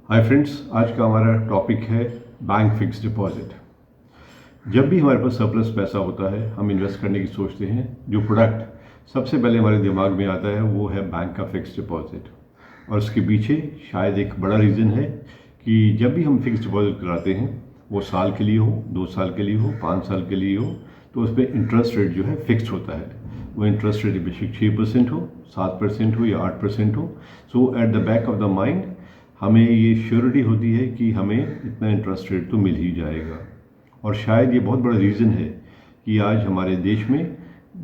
Hi friends, आज का हमारा टॉपिक है बैंक फिक्स डिपॉजिट। जब भी हमारे पास सरप्लस पैसा होता है, हम इन्वेस्ट करने की सोचते हैं। जो प्रोडक्ट सबसे पहले हमारे दिमाग में आता है वो है बैंक का फिक्स डिपॉजिट। और उसके पीछे शायद एक बड़ा रीज़न है कि जब भी हम फिक्स डिपॉजिट कराते हैं, वो साल के लिए हो, 2 साल के लिए हो, 5 साल के लिए हो, तो उस पर इंटरेस्ट रेट जो है फिक्स होता है। वो इंटरेस्ट रेट बेशक 6% हो, 7% हो या 8% हो। So at the back of the mind हमें ये श्योरिटी होती है कि हमें इतना इंटरेस्ट रेट तो मिल ही जाएगा। और शायद ये बहुत बड़ा रीज़न है कि आज हमारे देश में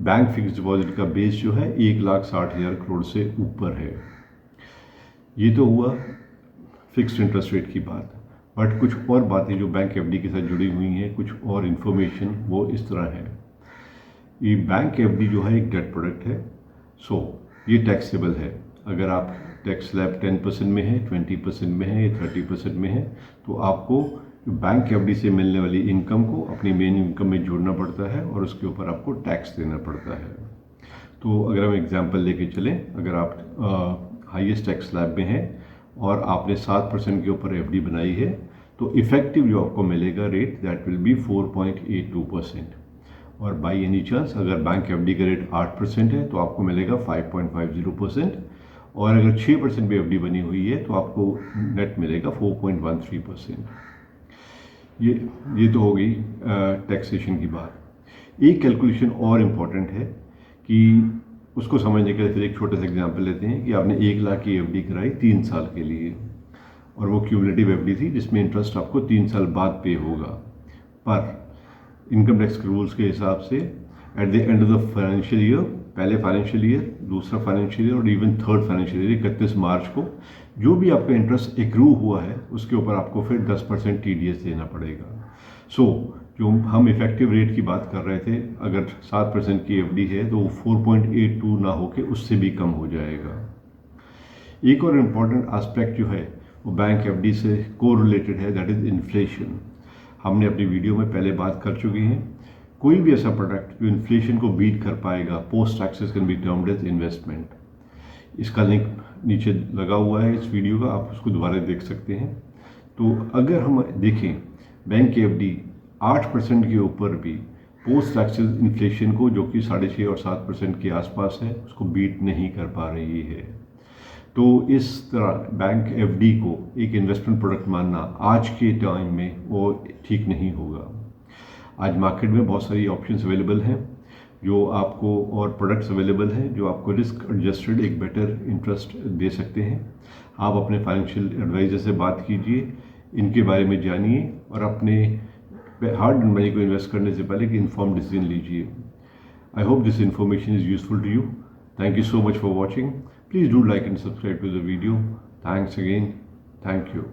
बैंक फिक्स डिपॉजिट का बेस जो है 1,60,000 करोड़ से ऊपर है। ये तो हुआ फिक्स्ड इंटरेस्ट रेट की बात, बट कुछ और बातें जो बैंक एफडी के साथ जुड़ी हुई हैं, कुछ और इन्फॉर्मेशन वो इस तरह है। ये बैंक एफडी जो है एक डेट प्रोडक्ट है। सो ये टैक्सेबल है। अगर आप टैक्स स्लैब 10% में है, 20% में है या 30% में है, तो आपको बैंक एफडी से मिलने वाली इनकम को अपनी मेन इनकम में जोड़ना पड़ता है और उसके ऊपर आपको टैक्स देना पड़ता है। तो अगर हम एग्जांपल लेके चलें, अगर आप हाईएस्ट टैक्स स्लैब में हैं और आपने 7% के ऊपर एफडी बनाई है, तो इफेक्टिव जो आपको मिलेगा रेट दैट विल बी 4.82%। और बाई एनी चांस अगर बैंक एफडी का रेट 8% है तो आपको मिलेगा 5.50%। और अगर 6% भी एफडी बनी हुई है तो आपको नेट मिलेगा 4.13%। ये तो हो गई टैक्सेशन की बात। एक कैलकुलेशन और इम्पॉर्टेंट है कि उसको समझने के लिए फिर एक छोटा सा एग्जांपल लेते हैं कि आपने 1 लाख की एफडी कराई 3 साल के लिए, और वो क्यूमुलेटिव एफडी थी जिसमें इंटरेस्ट आपको 3 साल बाद पे होगा। पर इनकम टैक्स के रूल्स के हिसाब से at the end of the financial year, पहले फाइनेंशियल ईयर, दूसरा फाइनेंशियल ईयर और इवन थर्ड फाइनेंशियल ईयर 31 मार्च को जो भी आपका इंटरेस्ट एक्रू हुआ है उसके ऊपर आपको फिर 10% TDS देना पड़ेगा। सो जो हम इफेक्टिव रेट की बात कर रहे थे, अगर 7% की एफडी है तो वो 4.82 ना होके उससे भी कम हो जाएगा। एक और इम्पॉर्टेंट एस्पेक्ट जो है वो बैंक एफडी से कोरिलेटेड है, दैट इज़ इन्फ्लेशन। हमने अपनी वीडियो में पहले बात कर चुके हैं। कोई भी ऐसा प्रोडक्ट जो इन्फ्लेशन को बीट कर पाएगा post taxes can be termed as investment. इसका लिंक नीचे लगा हुआ है इस वीडियो का, आप उसको दोबारा देख सकते हैं। तो अगर हम देखें बैंक की एफडी 8% के ऊपर भी पोस्ट टैक्सेस इन्फ्लेशन को, जो कि 6.5 और 7% के आसपास है, उसको बीट नहीं कर पा रही है। तो इस तरह बैंक एफडी को एक इन्वेस्टमेंट प्रोडक्ट मानना आज के टाइम में वो ठीक नहीं होगा। आज मार्केट में बहुत सारी ऑप्शंस अवेलेबल हैं जो आपको, और प्रोडक्ट्स अवेलेबल हैं जो आपको रिस्क एडजस्टेड एक बेटर इंटरेस्ट दे सकते हैं। आप अपने फाइनेंशियल एडवाइज़र से बात कीजिए, इनके बारे में जानिए और अपने हार्ड अर्न्ड मनी को इन्वेस्ट करने से पहले एक इन्फॉर्म्ड डिसीजन लीजिए। I hope this information is useful to you. Thank you so much for watching. Please do like and subscribe to the video. Thanks again. Thank you.